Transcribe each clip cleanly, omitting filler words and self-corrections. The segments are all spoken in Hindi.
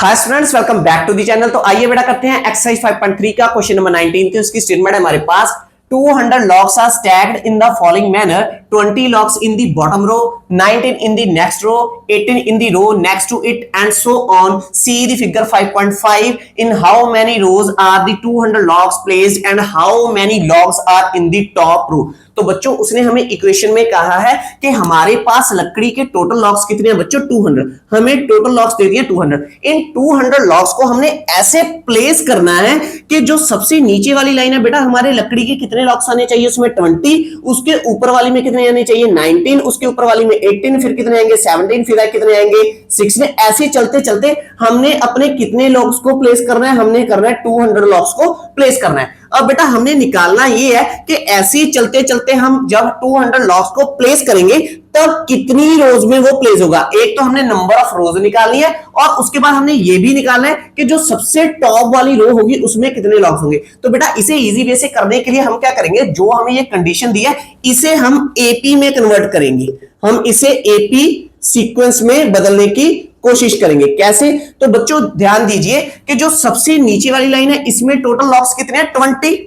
Hi students, welcome back to the channel. तो आइए बेटा करते हैं एक्सरसाइज 5.3 का क्वेश्चन नंबर 19 की उसकी स्टेटमेंट है हमारे पास 200 logs are stacked in the following manner: 20 logs in the bottom row, 19 in the next row, 18 in the row next to it, and so on. See the figure 5.5. In how many rows are the 200 logs placed and how many logs are in the top row? तो बच्चों उसने हमें इक्वेशन में कहा है कि हमारे पास लकड़ी के टोटल लॉग्स कितने हैं बच्चों 200। हमें टोटल लॉग्स दे दिए 200। इन 200 लॉग्स को हमने ऐसे प्लेस करना है कि जो सबसे नीचे वाली लाइन है बेटा हमारे लकड़ी के कितने लॉग्स आने चाहिए उसमें 20, उसके ऊपर वाली में कितने आने चाहिए 19, उसके ऊपर वाली में 18, फिर कितने आएंगे 17, फिर कितने आएंगे 16। ऐसे चलते चलते हमने अपने कितने लॉग्स को प्लेस करना है, हमने करना है 200 लॉग्स को प्लेस करना है। अब बेटा हमने निकालना ये है कि ऐसे ही चलते चलते हम जब 200 लॉग्स को प्लेस करेंगे तब कितनी रोज में वो प्लेस होगा। एक तो हमने नंबर ऑफ रोज निकालनी है और उसके बाद हमने ये भी निकालना है कि जो सबसे टॉप वाली रो होगी उसमें कितने लॉग्स होंगे। तो बेटा इसे इजी वे से करने के लिए हम क्या करेंगे, जो हमें ये कंडीशन दी है इसे हम एपी में कन्वर्ट करेंगे। हम इसे एपी सीक्वेंस में बदलने की कोशिश करेंगे। कैसे? तो बच्चों ध्यान दीजिए कि जो सबसे नीचे वाली लाइन है इसमें टोटल लॉग्स कितने हैं 20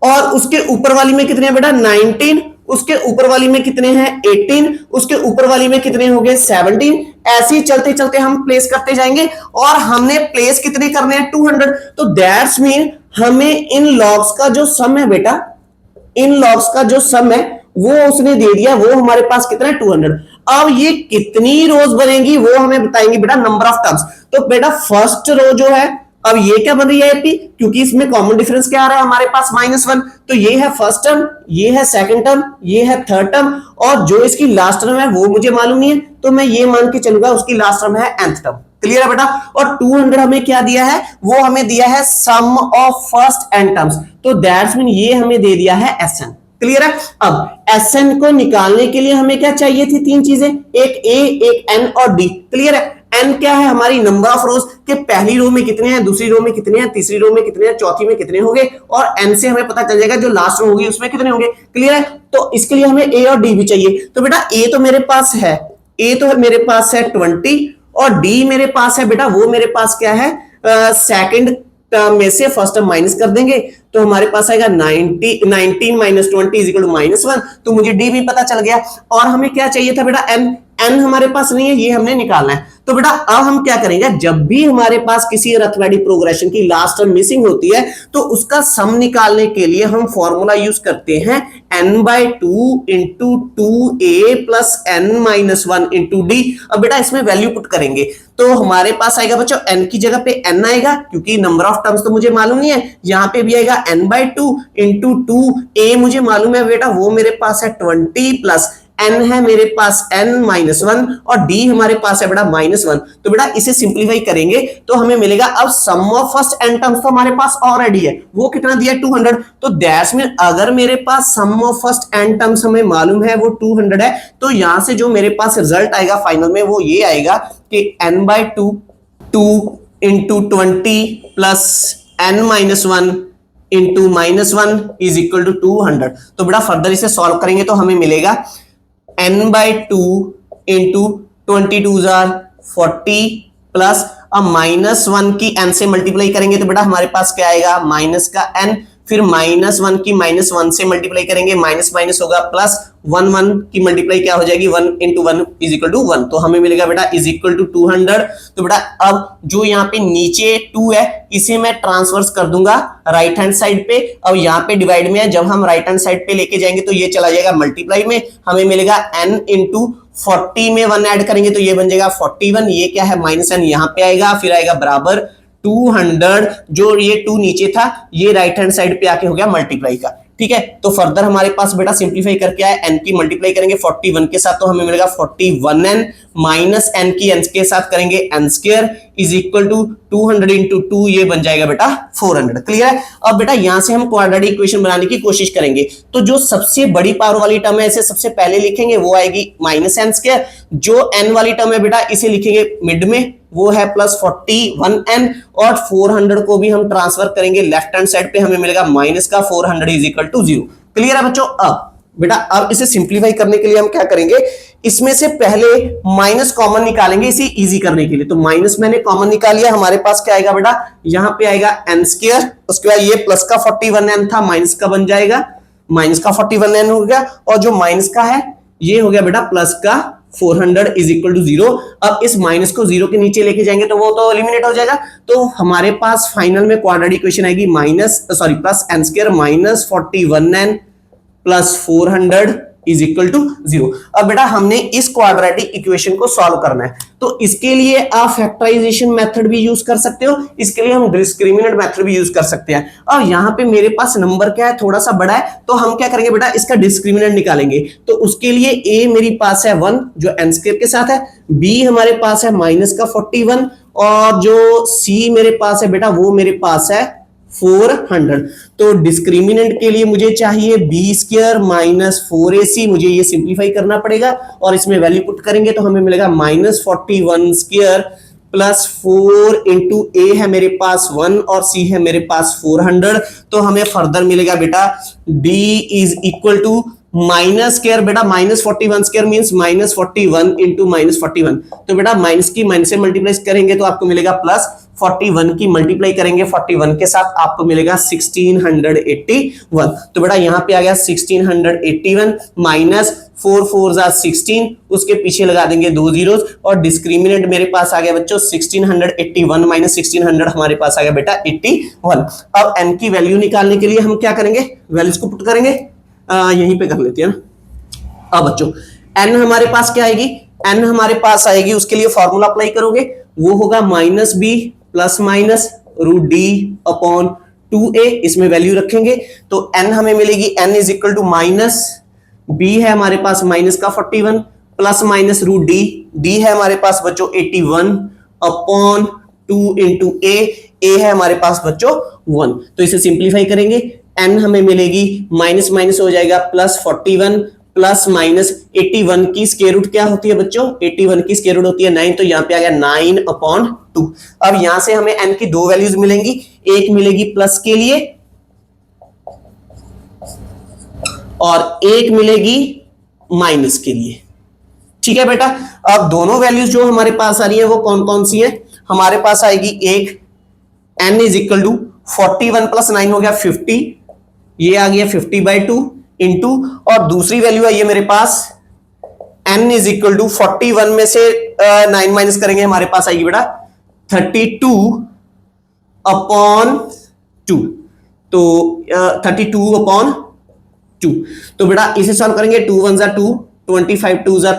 और उसके ऊपर वाली में कितने हैं बेटा 19, उसके ऊपर वाली में कितने हैं 18, उसके ऊपर वाली में कितने हो गए 17। ऐसे ही चलते चलते हम प्लेस करते जाएंगे और हमने प्लेस कितने करने हैं 200। तो दैट्स मीन हमें इन लॉग्स का जो सम है बेटा, इन लॉग्स का जो सम है वो उसने दे दिया, वो हमारे पास कितना है 200। अब ये कितनी रोज बनेगी वो हमें बताएंगे बेटा नंबर ऑफ टर्म्स। तो बेटा फर्स्ट रो जो है, अब ये क्या बन रही है एपी, क्योंकि इसमें कॉमन डिफरेंस क्या आ रहा है हमारे पास -1। तो ये है फर्स्ट टर्म, ये है सेकंड टर्म, ये है थर्ड टर्म और जो इसकी लास्ट टर्म है वो मुझे मालूम नहीं है, तो मैं ये मान के चलूंगा उसकी लास्ट टर्म है nth टर्म। क्लियर है बेटा? और 200 हमें क्या दिया है, वो हमें दिया है सम ऑफ फर्स्ट n टर्म्स। तो दैट्स मीन ये हमें दे दिया है Sn। क्लियर है? अब Sn को निकालने के लिए हमें क्या चाहिए थी, तीन चीजें, एक A, एक N और D। क्लियर है? N क्या है हमारी नंबर ऑफ रोज के पहली रो में कितने हैं, दूसरी रो में कितने हैं, तीसरी रो में कितने हैं, चौथी में कितने होंगे, और N से हमें पता चल जाएगा जो लास्ट रो होगी उसमें कितने होंगे। क्लियर है? तो इसके लिए हमें A और D भी चाहिए। तो बेटा A तो मेरे पास है, A तो मेरे पास है 20 और D मेरे पास है बेटा, वो मेरे पास क्या है सेकंड टर्म में से फर्स्ट टर्म माइनस कर देंगे तो हमारे पास आएगा 19 माइनस 20 इज इक्वल टू -1। तो मुझे डी भी पता चल गया और हमें क्या चाहिए था बेटा एन हमारे पास नहीं है, ये हमने निकालना है। तो बेटा अब हम क्या करेंगे, जब भी हमारे पास किसी अरिथमेटिक प्रोग्रेशन की लास्ट टर्म मिसिंग होती है तो उसका सम निकालने के लिए हम फॉर्मूला यूज करते हैं n/2 into 2a plus n-1 into D. अब बेटा इसमें वैल्यू पुट करेंगे तो हमारे पास आएगा बच्चों n की जगह पे n आएगा, क्योंकि नंबर ऑफ टर्म्स तो मुझे मालूम नहीं है। यहां पे भी आएगा n/2 इंटू 2a मुझे मालूम है बेटा, वो मेरे पास है 20 प्लस n है मेरे पास n-1 और d हमारे पास है बेटा -1। तो बेटा इसे सिंपलीफाई करेंगे तो हमें मिलेगा, अब सम ऑफ फर्स्ट n टर्म्स तो हमारे पास ऑलरेडी है, वो कितना दिया 200। तो दैट्स मीन अगर मेरे पास सम ऑफ फर्स्ट n टर्म्स हमें मालूम है वो 200 है, तो यहां से जो मेरे पास रिजल्ट आएगा फाइनल में वो ये आएगा कि n/2 2 into 20 plus n-1 into -1 is equal to 200। तो बेटा फर्दर इसे सॉल्व करेंगे तो हमें मिलेगा n/2 इंटू 22 40 प्लस अब -1 की n से मल्टीप्लाई करेंगे तो बेटा हमारे पास क्या आएगा माइनस का n, फिर -1 की -1 से मल्टीप्लाई करेंगे माइनस माइनस होगा प्लस 1 की मल्टीप्लाई क्या हो जाएगी 1 इंटू 1 इज इक्वल टू 1। तो हमें मिलेगा बेटा इज इक्वल टू 200। तो बेटा अब जो यहाँ पे नीचे 2 है इसे मैं ट्रांसवर्स कर दूंगा राइट हैंड साइड पे। अब यहाँ पे डिवाइड में है, जब हम राइट हैंड साइड पे लेके जाएंगे तो ये चला जाएगा मल्टीप्लाई में, हमें मिलेगा n इंटू 40 में 1 ऐड करेंगे तो ये बन जाएगा 41। ये क्या है -n यहाँ पे आएगा, फिर आएगा बराबर 200, जो ये 2 नीचे था ये राइट हैंड साइड पे आके हो गया मल्टीप्लाई का। ठीक है? तो फर्दर हमारे पास बेटा सिंपलीफाई करके आए, n की मल्टीप्लाई करेंगे 41 के साथ तो हमें मिलेगा 41n माइनस n की n के साथ करेंगे n square is equal to 200 into 2, ये बन जाएगा बेटा 400। क्लियर है? अब बेटा यहां से हम क्वाड्रेटिक इक्वेशन बनाने की कोशिश करेंगे तो जो सबसे बड़ी पावर वाली टर्म है इसे सबसे पहले लिखेंगे, वो आएगी -n स्क्वायर। जो n वाली टर्म है बेटा इसे लिखेंगे मिड में, वो है प्लस 41n और 400 को भी हम ट्रांसफर करेंगे लेफ्ट हैंड साइड पे, हमें मिलेगा माइनस का 400 इज इक्वल टू 0। क्लियर है बच्चों? अब बेटा अब इसे सिंप्लीफाई करने के लिए हम क्या करेंगे, इसमें से पहले माइनस कॉमन निकालेंगे इसे इजी करने के लिए। तो माइनस मैंने कॉमन निकाल लिया, हमारे पास क्या आएगा बेटा, यहां पे आएगा n स्क्वायर, उसके बाद ये प्लस का 41n था माइनस का बन जाएगा, माइनस का 41n हो गया, और जो माइनस का है ये हो गया बेटा प्लस का 400 इज इक्वल टू 0। अब इस माइनस को 0 के नीचे लेके जाएंगे तो वो तो एलिमिनेट हो जाएगा। तो हमारे पास फाइनल में क्वाड्रेटिक इक्वेशन आएगी plus n square minus 41n plus 400 is equal to 0। अब बेटा हमने इस क्वाड्रेटिक इक्वेशन को सॉल्व करना है, तो इसके लिए आप फैक्टराइजेशन मेथड भी यूज कर सकते हो, इसके लिए हम डिस्क्रिमिनेंट मेथड भी यूज कर सकते हैं। अब यहाँ पे मेरे पास नंबर क्या है, थोड़ा सा बड़ा है, तो हम क्या करेंगे बेटा, इसका डिस्क्रिमिनेंट निकालेंगे। तो उसके लिए a मेरी पास है 1 जो n स्क्वायर के साथ है, b हमारे पास है माइनस का 41, और जो c मेरे पास है बेटा वो मेरे पास है 400। तो डिस्क्रिमिनेंट के लिए मुझे चाहिए बी स्क्वायर माइनस 4ac, मुझे ये सिंप्लीफाई करना पड़ेगा और इसमें वैल्यू पुट करेंगे तो हमें मिलेगा माइनस 41 स्क्वायर प्लस 4 इंटू ए है मेरे पास 1 और सी है मेरे पास 400। तो हमें फर्दर मिलेगा बेटा d is equal to minus square, बेटा minus 41 square means minus 41 into minus 41। तो बेटा माइनस की माइनस से मल्टीप्लाई करेंगे तो आपको मिलेगा प्लस 41 की मल्टीप्लाई करेंगे 41 के साथ आपको मिलेगा 1681। तो बेटा यहाँ पे आ गया 1681 माइनस 4 4 जा 16, उसके पीछे लगा देंगे 2 जीरोस और डिस्क्रिमिनेंट मेरे पास आ गया बच्चों 1681 माइनस 1600 हमारे पास आ गया बेटा 81। अब n की वैल्यू निकालने के लिए हम क्या करेंगे, वैल्यूज को पुट करेंगे, यहीं पे कर लेते हैं ना। अब बच्चों n हमारे पास क्या आएगी, n हमारे पास आएगी, उसके लिए फॉर्मूला अप्लाई करोगे, वो होगा minus B plus minus root D upon 2a, इसमें वैल्यू रखेंगे तो n हमें मिलेगी n is equal to minus b है हमारे पास माइनस का 41 plus minus root D, d है हमारे पास बच्चों 81 अपॉन 2 इंटू a है हमारे पास बच्चों 1। तो इसे सिंप्लीफाई करेंगे, n हमें मिलेगी माइनस माइनस हो जाएगा प्लस 41 प्लस माइनस 81 की स्क्वायर रूट क्या होती है बच्चों, 81 की स्क्वायर रूट होती है 9, तो यहाँ पे आ गया 9 अपॉन 2। अब यहां से हमें n की दो वैल्यूज मिलेंगी, एक मिलेगी प्लस के लिए और एक मिलेगी माइनस के लिए। ठीक है बेटा, अब दोनों वैल्यूज जो हमारे पास आ रही है वो कौन कौन सी है, हमारे पास आएगी एक n is equal to 41 plus 9 हो गया 50, ये आ गया 50/2 इंटू, और दूसरी वैल्यू है ये मेरे पास n इज इक्वल टू 41 में से 9 माइनस करेंगे हमारे पास आएगी बेटा 32 अपॉन 2, तो 32 अपॉन 2। तो बेटा इसे सॉल्व करेंगे, 2 1 जा 2, 25 2 जा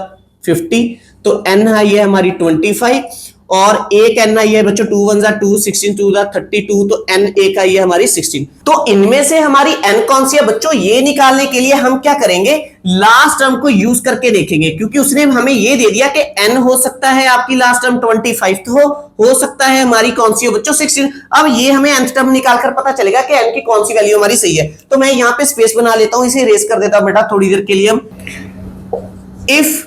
50, तो n है ये हमारी 25 और एक n आई है बच्चों 2 1 जा 2, 16 2 जा 32, तो n एक आई है हमारी 16। तो इनमें से हमारी n कौन सी है बच्चों, ये निकालने के लिए हम क्या करेंगे, लास्ट टर्म को यूज करके देखेंगे, क्योंकि उसने हमें ये दे दिया कि n हो सकता है आपकी लास्ट टर्म 25 तो हो सकता है हमारी कौन सी हो बच्चों 16। अब ये हमें nth टर्म निकालकर पता चलेगा कि n की कौन सी वैल्यू हमारी सही है। तो मैं यहाँ पे स्पेस बना लेता हूं, इसे इरेज कर देता हूं बेटा थोड़ी देर के लिए। हम if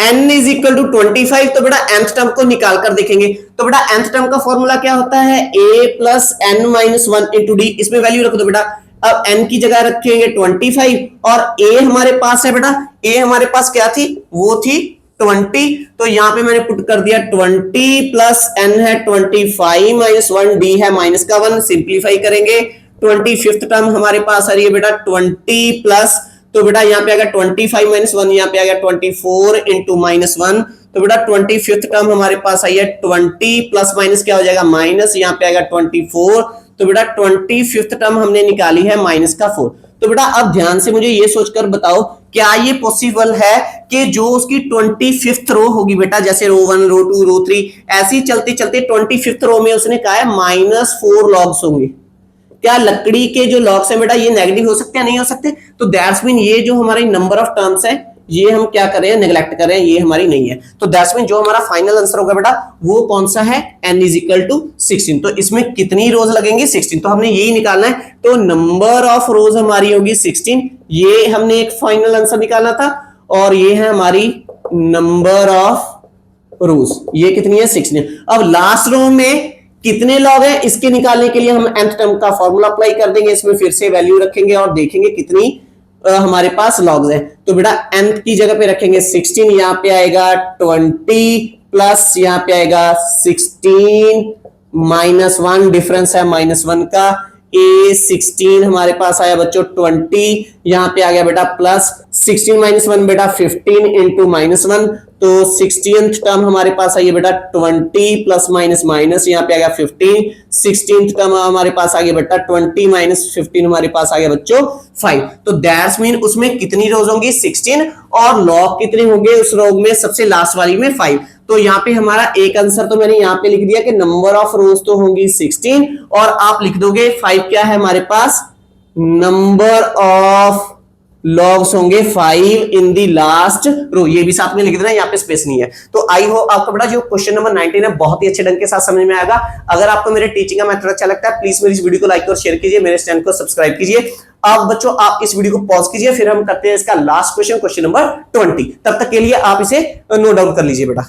n is equal to 25, तो बेटा nth टर्म को निकाल कर देखेंगे। तो बेटा nth टर्म का फॉर्मूला क्या होता है, a plus n minus 1 into D, इसमें वैल्यू रखो। तो बेटा अब n की जगह रखेंगे 25 और a हमारे पास है बेटा, a हमारे पास क्या थी, वो थी 20, तो यहां पे मैंने पुट कर दिया 20 प्लस n है 25 माइनस 1, d है माइनस का 1, सिंप्लीफाई करेंगे 25th टर्म हमारे पास आ रही है बेटा 20 प्लस, तो बेटा यहाँ पे आ गया 25 माइनस 1, यहाँ पे आ गया 24 इंटू माइनस 1, तो बेटा 25th टर्म हमारे पास आई है 20 प्लस माइनस क्या हो जाएगा माइनस, यहाँ पे आ गया 24, तो बेटा 25th टर्म हमने निकाली है माइनस का 4। तो बेटा अब ध्यान से मुझे ये सोचकर बताओ, क्या ये पॉसिबल है कि जो उसकी 25th रो होगी बेटा, जैसे रो 1 रो 2 रो 3 ऐसी चलते चलते 25th रो में उसने कहा है -4 लॉग्स होंगे, क्या लकड़ी के जो लॉग्स हैं बेटा ये नेगेटिव हो सकते हैं, नहीं हो सकते? तो दैट्स मीन ये जो हमारी नंबर ऑफ टर्म्स है ये हम क्या कर रहे हैं, नेग्लेक्ट कर रहे हैं, ये हमारी नहीं है। तो दैट्स मीन जो हमारा फाइनल आंसर होगा बेटा वो कौन सा है, n इज इक्वल टू 16। तो इसमें कितनी रोज लगेंगी, 16, तो हमने यही निकालना है। तो नंबर ऑफ रोज हमारी होगी 16, ये हमने एक फाइनल आंसर निकालना था, और ये है हमारी नंबर ऑफ रोज, ये कितनी है 16। अब लास्ट रो में कितने लॉग है इसके निकालने के लिए हम nth टर्म का फॉर्मूला अप्लाई कर देंगे, इसमें फिर से वैल्यू रखेंगे और देखेंगे कितनी हमारे पास लॉग्स है। तो बेटा nth की जगह पे रखेंगे 16, यहां पे आएगा 20 प्लस यहां पे आएगा 16 -1, डिफरेंस है -1 का। ए 16 हमारे पास आया बच्चों 20, यहां पे आ गया बेटा प्लस 16 -1 बेटा 15 इंटू -1, तो 16th टर्म हमारे पास आई है बेटा 20 प्लस माइनस माइनस, यहाँ पे आ गया 15। 16th टर्म हमारे पास आ गया बेटा 20 माइनस 15 हमारे पास आ गया बच्चों 5। तो दैट्स मीन उसमें कितनी रोज होंगी 16 और लॉग कितने होंगे उस रोग में सबसे लास्ट वाली में 5। तो यहाँ पे हमारा एक आंसर तो मैंने यहाँ पे लिख दिया कि नंबर ऑफ रोज तो होंगी 16 और आप लिख दोगे 5 क्या है हमारे पास नंबर ऑफ लॉग्स होंगे 5 इन दी लास्ट रो, ये भी साथ में लिख देना, यहाँ पे स्पेस नहीं है। तो आई होप आपको बड़ा जो क्वेश्चन नंबर 19 है बहुत ही अच्छे ढंग के साथ समझ में आएगा। अगर आपको मेरे टीचिंग का मेथड अच्छा लगता है प्लीज मेरी इस वीडियो को लाइक और शेयर कीजिए, मेरे चैनल को सब्सक्राइब कीजिए। अब बच्चों आप इस वीडियो को पॉज कीजिए, फिर हम करते हैं इसका लास्ट क्वेश्चन, क्वेश्चन नंबर 20। तब तक के लिए आप इसे नोट डाउन कर लीजिए बेटा।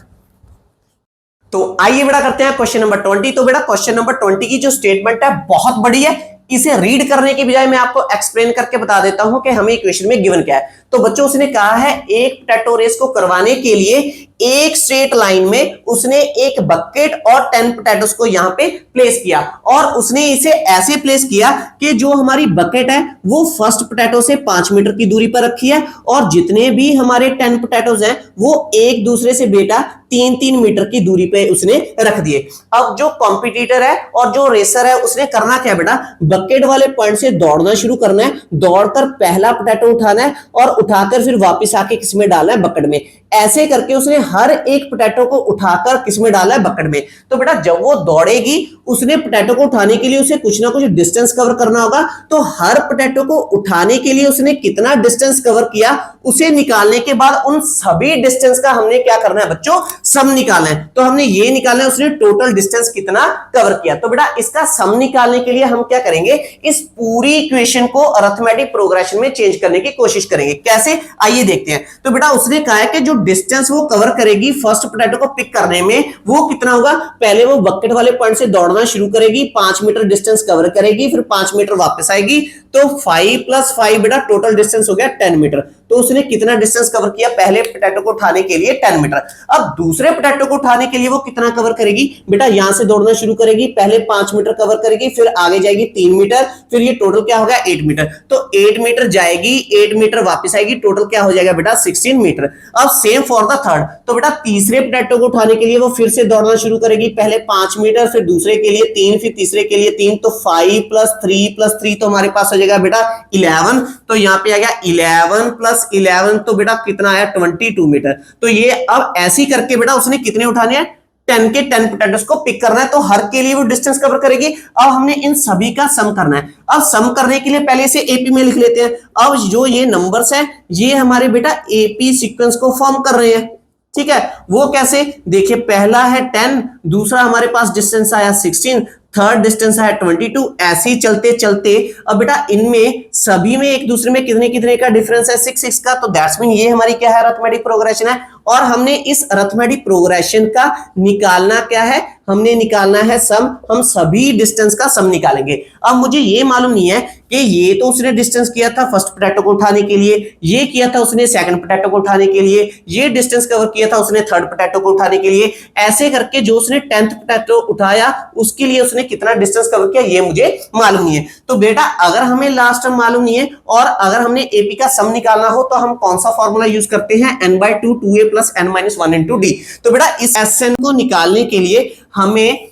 तो आइए बेटा करते हैं क्वेश्चन नंबर 20। तो बेटा क्वेश्चन नंबर 20 की जो स्टेटमेंट है बहुत बड़ी है, इसे रीड करने के बजाय मैं आपको एक्सप्लेन करके बता देता हूं कि हमें इक्वेशन में गिवन क्या है। तो बच्चों उसने कहा है एक पोटैटो रेस को करवाने के लिए एक स्ट्रेट लाइन में उसने एक बकेट और 10 पोटैटोस को यहां पे प्लेस किया और उसने इसे ऐसे प्लेस किया कि जो हमारी बकेट है वो फर्स्ट पोटैटो से 5 मीटर की दूरी पर रखी है और जितने भी हमारे 10 पोटैटोस हैं वो एक दूसरे से बेटा 3-3 मीटर की दूरी पे उसने रख दिए। अब जो कॉम्पिटिटर है और जो रेसर है उसने करना क्या बेटा, बकेट वाले पॉइंट से दौड़ना शुरू करना है, दौड़कर पहला पोटैटो उठाना है और उठाकर फिर वापस आके किसमें डालना है बकेट में। ऐसे करके उसने हर एक पोटैटो को उठाकर किसमें डाला है बकेट में। तो बेटा जब वो दौड़ेगी उसने पोटैटो को उठाने के लिए उसे कुछ ना कुछ डिस्टेंस कवर करना होगा। तो हर पोटैटो को उठाने के लिए उसने कितना डिस्टेंस कवर किया उसे निकालने के बाद उन सभी डिस्टेंस का हमने क्या करना है बच्चों, सम निकालना है। तो हमने ये निकालना है उसने टोटल डिस्टेंस कितना कवर किया। तो बेटा इसका सम निकालने के लिए हम क्या करेंगे, इस पूरी इक्वेशन को अरिथमेटिक प्रोग्रेशन में चेंज करने की कोशिश करेंगे। कैसे आइए देखते हैं। तो बेटा उसने कहा है कि जो डिस्टेंस वो कवर करेगी फर्स्ट पोटैटो को पिक करने में वो कितना होगा, पहले वो बकेट वाले पॉइंट से दौड़ना शुरू करेगी, 5 मीटर डिस्टेंस कवर करेगी, फिर 5 मीटर वापस आएगी, तो 5 + 5 बेटा टोटल डिस्टेंस हो गया 10 मीटर। तो उसने कितना डिस्टेंस कवर किया, पहले पोटैटो को उठाने के लिए 10 मीटर। अब दूसरे पोटैटो को उठाने के लिए वो कितना कवर करेगी बेटा, यहां से दौड़ना शुरू करेगी, पहले 5 मीटर कवर करेगी, फिर आगे जाएगी 3 मीटर, फिर ये टोटल क्या हो गया 8 मीटर। तो 8 मीटर जाएगी, 8 मीटर वापस आएगी, टोटल क्या हो जाएगा बेटा 16 मीटर। अब सेम फॉर द थर्ड। तो बेटा तीसरे पोटैटो को उठाने के लिए वो फिर से दौड़ना शुरू करेगी, पहले 5 मीटर, फिर दूसरे के लिए 3, फिर तीसरे के लिए 3, तो 5 + 3 + 3 तो हमारे पास हो जाएगा बेटा 11। तो यहां पे आ गया 11 + 11 तो बेटा कितना आया 22 मीटर। तो ये अब ऐसी करके बेटा उसने कितने उठाने हैं 10 के 10 पोटैटोस को पिक करना है, तो हर के लिए वो डिस्टेंस कवर करेगी। अब हमने इन सभी का सम करना है। अब सम करने के लिए पहले से एपी में लिख लेते हैं। अब जो ये नंबर्स हैं ये हमारे बेटा एपी सीक्वेंस को फॉर्म कर रहे हैं, ठीक है। वो कैसे, देखिए पहला है 10, दूसरा हमारे पास डिस्टेंस आया 16, थर्ड डिस्टेंस है 22। ऐसे ही चलते चलते अब बेटा इनमें सभी में एक दूसरे में कितने कितने का डिफरेंस है 6 का। तो दैट्स मीन ये हमारी क्या है अरिथमेटिक प्रोग्रेशन है और हमने इस अरिथमेटिक प्रोग्रेशन का निकालना क्या है, हमने निकालना है सम। हम सभी डिस्टेंस का सम निकालेंगे। अब मुझे ये मालूम नहीं है कि ये तो उसने डिस्टेंस किया था फर्स्ट पोटैटो को उठाने के लिए, ये किया था उसने सेकंड पोटैटो को उठाने के लिए, ये डिस्टेंस कवर किया था उसने थर्ड पोटैटो को उठाने के लिए। ऐसे करके जो उसने 10th पोटैटो उठाया उसके लिए उसने कितना डिस्टेंस कवर किया ये मुझे मालूम नहीं है। तो बेटा अगर हमें लास्ट टर्म मालूम नहीं है और अगर हमने एपी का सम निकालना हो तो हम कौन सा फॉर्मूला यूज करते हैं, n/2 2a + n-1 * d। तो बेटा इस Sn को निकालने के लिए हमें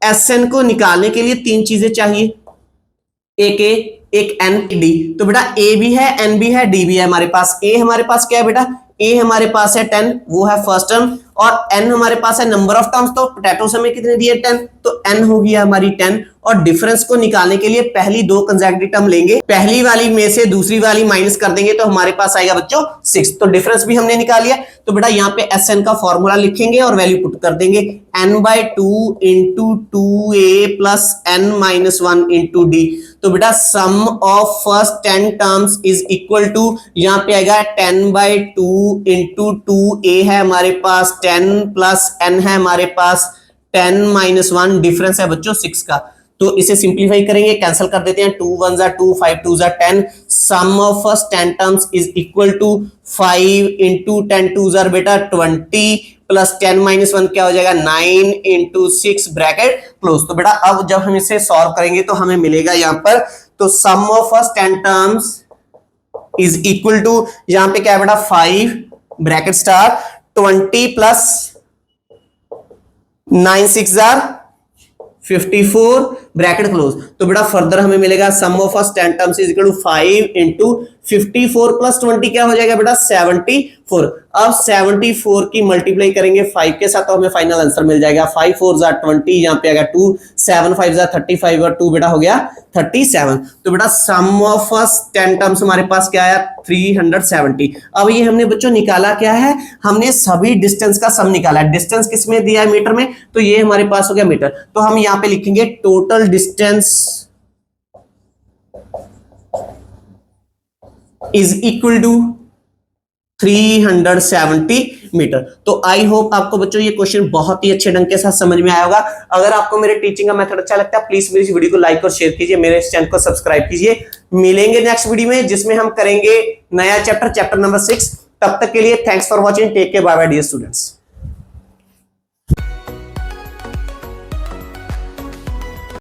Sn को निकालने के लिए 3 चीजें चाहिए, एक ए, एक n, d। तो बेटा a भी है, n भी है, d भी है हमारे पास। a हमारे पास क्या है बेटा, a हमारे पास है 10, वो है फर्स्ट टर्म, और n हमारे पास है नंबर ऑफ टर्म्स। तो पोटैटोस हमें कितने दिए 10, तो n हो गया हमारी 10। और डिफरेंस को निकालने के लिए पहली 2 कंसेक्यूटिव टर्म लेंगे, पहली वाली में से दूसरी वाली माइनस कर देंगे तो हमारे पास आएगा बच्चों 6। तो डिफरेंस भी हमने निकाल लिया। तो बेटा यहाँ पे Sn का फॉर्मूला लिखेंगे और वैल्यू पुट कर देंगे, n/2 * 2a + n-1 * d। तो बेटा sum of first 10 terms is equal to, यहाँ पे आएगा 10/2 * 2a है हमारे पास 10 + n है हमारे पास 10 - 1, डिफरेंस है बच्चों 6 का। तो इसे सिंप्लीफाई करेंगे, कैंसिल कर देते हैं, 2 × 1 = 2, 5 × 2 = 10, sum of first 10 terms is equal to 5 into 10 टू जार बेटा 20 प्लस 10 माइनस 1 क्या हो जाएगा 9 इंटू 6 ब्रैकेट क्लोज। तो बेटा अब जब हम इसे सॉल्व करेंगे तो हमें मिलेगा यहां पर, तो sum of first 10 terms is equal to, यहां पे क्या है बेटा 5 ब्रैकेट स्टार 20 प्लस 9 6 जार 54 ब्रैकेट क्लोज। तो बेटा फर्दर हमें मिलेगा sum of first 10 terms is equal to 5 into 54 plus 20 क्या हो जाएगा बेटा 74। अब 74 की मल्टीप्लाई करेंगे 5 के साथ तो हमें फाइनल आंसर मिल जाएगा 5 4 जार 20, यहां पे आएगा 2 7 5 जार 35 और 2 बेटा हो गया 37। तो बेटा सम ऑफ फर्स्ट 10 टर्म्स हमारे पास क्या आया 370। अब ये हमने बच्चों निकाला क्या है, हमने सभी डिस्टेंस का सम निकाला है। डिस्टेंस किस में दिया है मीटर में, तो ये हमारे पास हो गया मीटर। तो हम यहां पे लिखेंगे total distance is equal to 370 metre. तो आई होप आपको बच्चों ये क्वेश्चन बहुत ही अच्छे ढंग के साथ समझ में आया होगा। अगर आपको मेरे टीचिंग का मेथड अच्छा लगता है प्लीज मेरी इस वीडियो को लाइक और शेयर कीजिए, मेरे इस चैनल को सब्सक्राइब कीजिए। मिलेंगे नेक्स्ट वीडियो में जिसमें हम करेंगे नया चैप्टर नंबर 6। तब तक के लिए thanks for watching, take care, bye bye dear students.